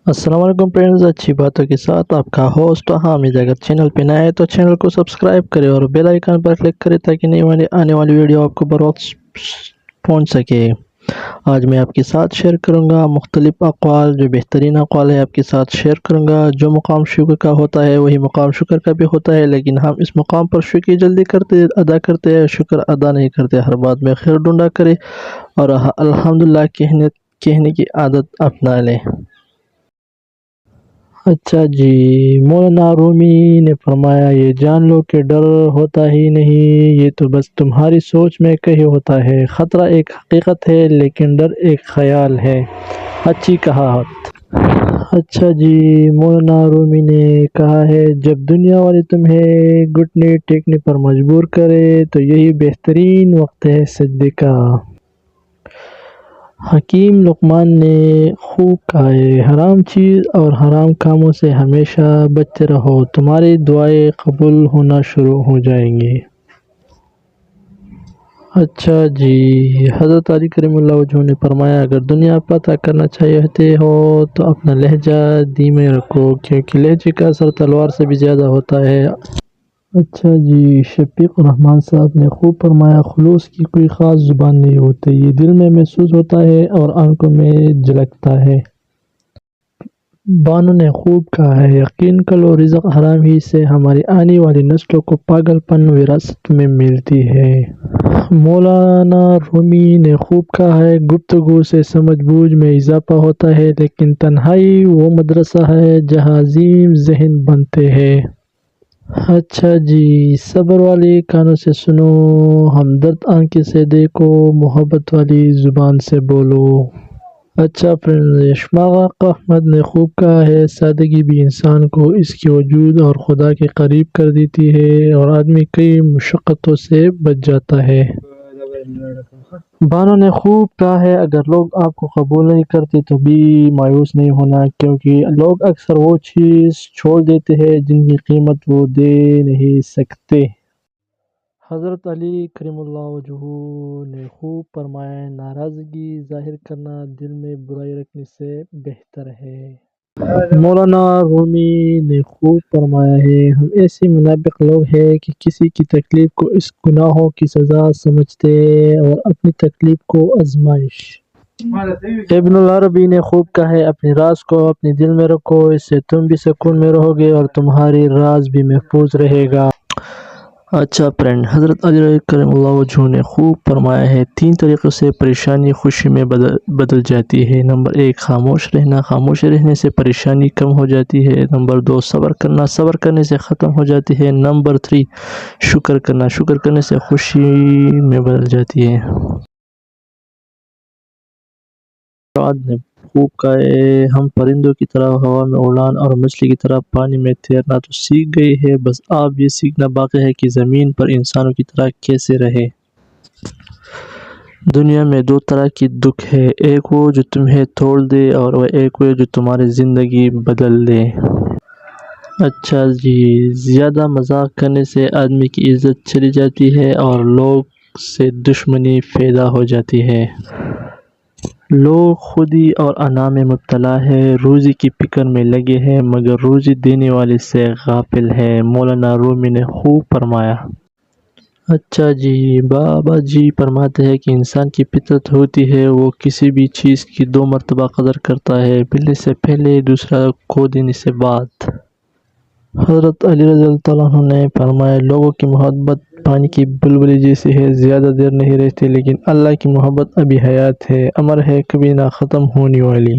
السلام علیکم فرینڈز، اچھی باتوں کے ساتھ آپ کا ہوسٹ حامد۔ اگر چینل پہ نئے ہے تو چینل کو سبسکرائب کرے اور بیل آئیکن پر کلک کرے تاکہ آنے والی ویڈیو آپ کو بروقت پہنچ سکے۔ آج میں آپ کے ساتھ شیئر کروں گا مختلف اقوال، جو بہترین اقوال ہے آپ کے ساتھ شیئر کروں گا۔ جو مقام شکر کا ہوتا ہے وہی مقام شکر کا بھی ہوتا ہے، لیکن ہم اس مقام پر شکر جلدی ادا کرتے ہیں، شکر ادا نہیں کرتے۔ ہر بات میں خیر ڈھونڈا کرے اور الحمدللہ کہنے کی عادت اپنا لیں۔ اچھا جی، مولانا رومی نے فرمایا، یہ جان لو کہ ڈر ہوتا ہی نہیں، یہ تو بس تمہاری سوچ میں کہیں ہوتا ہے۔ خطرہ ایک حقیقت ہے لیکن ڈر ایک خیال ہے۔ اچھی کہاوت۔ اچھا جی، مولانا رومی نے کہا ہے، جب دنیا والے تمہیں گھٹنے ٹیکنے پر مجبور کرے تو یہی بہترین وقت ہے سجدے کا۔ حکیم لقمان نے خوب کہا ہے، حرام چیز اور حرام کاموں سے ہمیشہ بچتے رہو، تمہاری دعائیں قبول ہونا شروع ہو جائیں گی۔ اچھا جی، حضرت علی کریم اللہ وجہہ نے فرمایا، اگر دنیا پتہ کرنا چاہتے ہو تو اپنا لہجہ دھیمے رکھو، کیونکہ لہجے کا اثر تلوار سے بھی زیادہ ہوتا ہے۔ اچھا جی، شفیق الرحمان صاحب نے خوب فرمایا، خلوص کی کوئی خاص زبان نہیں ہوتی، یہ دل میں محسوس ہوتا ہے اور آنکھوں میں جھلکتا ہے۔ بانو نے خوب کہا ہے، یقین کرو رزق حرام ہی سے ہماری آنے والی نسلوں کو پاگل پن وراثت میں ملتی ہے۔ مولانا رومی نے خوب کہا ہے، گفتگو سے سمجھ بوجھ میں اضافہ ہوتا ہے، لیکن تنہائی وہ مدرسہ ہے جہاں عظیم ذہن بنتے ہیں۔ اچھا جی، صبر والی کانوں سے سنو، ہمدرد آنکھیں سے دیکھو، محبت والی زبان سے بولو۔ اچھا فرینڈز، اشفاق احمد نے خوب کہا ہے، سادگی بھی انسان کو اس کے وجود اور خدا کے قریب کر دیتی ہے اور آدمی کئی مشقتوں سے بچ جاتا ہے۔ بانو نے خوب کہا ہے، اگر لوگ آپ کو قبول نہیں کرتے تو بھی مایوس نہیں ہونا، کیونکہ لوگ اکثر وہ چیز چھوڑ دیتے ہیں جن کی قیمت وہ دے نہیں سکتے۔ حضرت علی کریم اللہ وجہہ نے خوب فرمایا، ناراضگی ظاہر کرنا دل میں برائی رکھنے سے بہتر ہے۔ مولانا رومی نے خوب فرمایا ہے، ہم ایسے منافق لوگ ہیں کہ کسی کی تکلیف کو اس گناہوں کی سزا سمجھتے ہیں اور اپنی تکلیف کو آزمائش۔ ابن العربی نے خوب کہا ہے، اپنے راز کو اپنے دل میں رکھو، اس سے تم بھی سکون میں رہو گے اور تمہاری راز بھی محفوظ رہے گا۔ اچھا فرینڈ، حضرت علی کریم اللہ وجہہ نے خوب فرمایا ہے، 3 طریقوں سے پریشانی خوشی میں بدل جاتی ہے۔ نمبر 1، خاموش رہنا، خاموش رہنے سے پریشانی کم ہو جاتی ہے۔ نمبر 2، صبر کرنا، صبر کرنے سے ختم ہو جاتی ہے۔ نمبر 3، شکر کرنا، شکر کرنے سے خوشی میں بدل جاتی ہے۔ نے خوب کہا ہے، ہم پرندوں کی طرح ہوا میں اڑان اور مچھلی کی طرح پانی میں تیرنا تو سیکھ گئے ہیں، بس اب یہ سیکھنا باقی ہے کہ زمین پر انسانوں کی طرح کیسے رہے۔ دنیا میں 2 طرح کی دکھ ہے، ایک وہ جو تمہیں توڑ دے اور ایک وہ جو تمہاری زندگی بدل دے۔ اچھا جی، زیادہ مذاق کرنے سے آدمی کی عزت چلی جاتی ہے اور لوگ سے دشمنی پیدا ہو جاتی ہے۔ لوگ خودی اور انا میں مبتلا ہے، روزی کی فکر میں لگے ہیں مگر روزی دینے والے سے غافل ہے۔ مولانا رومی نے خوب فرمایا۔ اچھا جی، بابا جی فرماتے ہیں کہ انسان کی فطرت ہوتی ہے، وہ کسی بھی چیز کی 2 مرتبہ قدر کرتا ہے، ملنے سے پہلے، دوسرا کھو دینے سے بعد۔ حضرت علی رضی اللہ عنہ نے فرمایا، لوگوں کی محبت پانی کی بلبلی جیسی ہے، زیادہ دیر نہیں رہتی، لیکن اللہ کی محبت ابھی حیات ہے، امر ہے، کبھی نہ ختم ہونے والی۔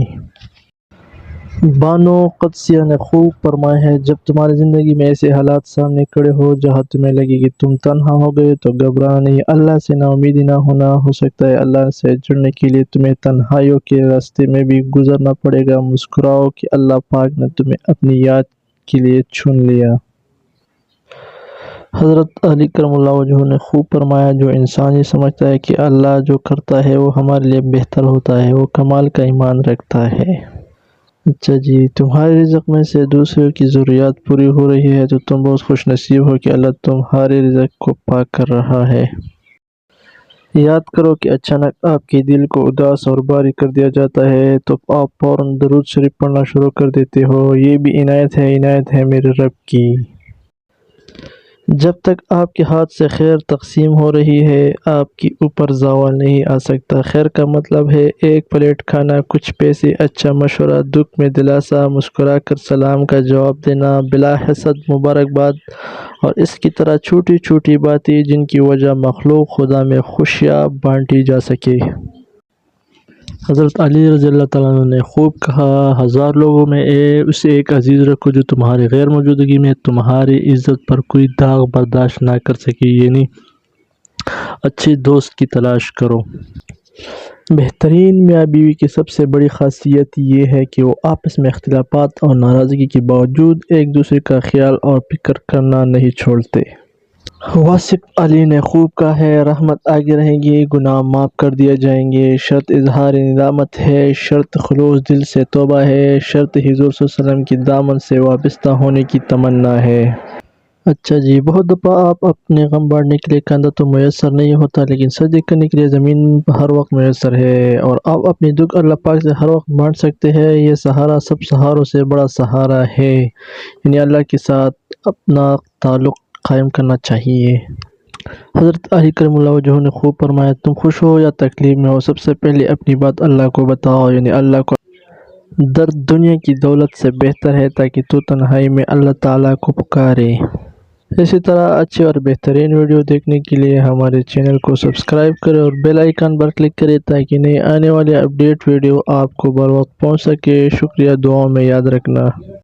بانو قدسیہ نے خوب فرمایا ہے، جب تمہاری زندگی میں ایسے حالات سامنے کھڑے ہو جہاں تمہیں لگے کہ تم تنہا ہو گئے تو گھبرانا نہیں، اللہ سے نا امیدی نہ ہونا، ہو سکتا ہے اللہ سے جڑنے کے لیے تمہیں تنہائیوں کے راستے میں بھی گزرنا پڑے گا، مسکراؤ کہ اللہ پاک نے تمہیں اپنی یاد کے لیے چن لیا۔ حضرت علی کرم اللہ وجہہ نے خوب فرمایا، جو انسان یہ سمجھتا ہے کہ اللہ جو کرتا ہے وہ ہمارے لیے بہتر ہوتا ہے، وہ کمال کا ایمان رکھتا ہے۔ اچھا جی، تمہارے رزق میں سے دوسروں کی ضروریات پوری ہو رہی ہے تو تم بہت خوش نصیب ہو کہ اللہ تمہارے رزق کو پاک کر رہا ہے۔ یاد کرو کہ اچانک آپ کے دل کو اداس اور بھاری کر دیا جاتا ہے تو آپ فوراً درود شریف پڑھنا شروع کر دیتے ہو۔ یہ بھی عنایت ہے میرے رب کی۔ جب تک آپ کے ہاتھ سے خیر تقسیم ہو رہی ہے آپ کے اوپر زوال نہیں آ سکتا۔ خیر کا مطلب ہے ایک پلیٹ کھانا، کچھ پیسے، اچھا مشورہ، دکھ میں دلاسا، مسکرا کر سلام کا جواب دینا، بلا حسد مبارکباد، اور اس کی طرح چھوٹی چھوٹی باتیں جن کی وجہ مخلوق خدا میں خوشیاں بانٹی جا سکے۔ حضرت علی رضی اللہ تعالیٰ عنہ نے خوب کہا، 1000 لوگوں میں اسے ایک عزیز رکھو جو تمہاری غیر موجودگی میں تمہاری عزت پر کوئی داغ برداشت نہ کر سکے، یعنی اچھے دوست کی تلاش کرو۔ بہترین میاں بیوی کی سب سے بڑی خاصیت یہ ہے کہ وہ آپس میں اختلافات اور ناراضگی کے باوجود ایک دوسرے کا خیال اور فکر کرنا نہیں چھوڑتے۔ واصف علی نے خوب کہا ہے، رحمت آگے رہیں گی، گناہ معاف کر دیے جائیں گے، شرط اظہار ندامت ہے، شرط خلوص دل سے توبہ ہے، شرط حضور صلی اللہ علیہ وسلم کی دامن سے وابستہ ہونے کی تمنا ہے۔ اچھا جی، بہت دفعہ آپ اپنے غم بانٹنے کے لیے کندھا تو میسر نہیں ہوتا لیکن سجدے کرنے کے لیے زمین ہر وقت میسر ہے، اور آپ اپنی دکھ اللہ پاک سے ہر وقت بانٹ سکتے ہیں۔ یہ سہارا سب سہاروں سے بڑا سہارا ہے، یعنی اللہ کے ساتھ اپنا تعلق قائم کرنا چاہیے۔ حضرت علی کرم اللہ وجہہ نے خوب فرمایا، تم خوش ہو یا تکلیف میں ہو، سب سے پہلے اپنی بات اللہ کو بتاؤ، یعنی اللہ کو درد دنیا کی دولت سے بہتر ہے تاکہ تو تنہائی میں اللہ تعالیٰ کو پکارے۔ اسی طرح اچھے اور بہترین ویڈیو دیکھنے کے لیے ہمارے چینل کو سبسکرائب کریں اور بیل آئیکن پر کلک کریں تاکہ نئے آنے والے اپڈیٹ ویڈیو آپ کو بر وقت پہنچ سکے۔ شکریہ، دعاؤں میں یاد رکھنا۔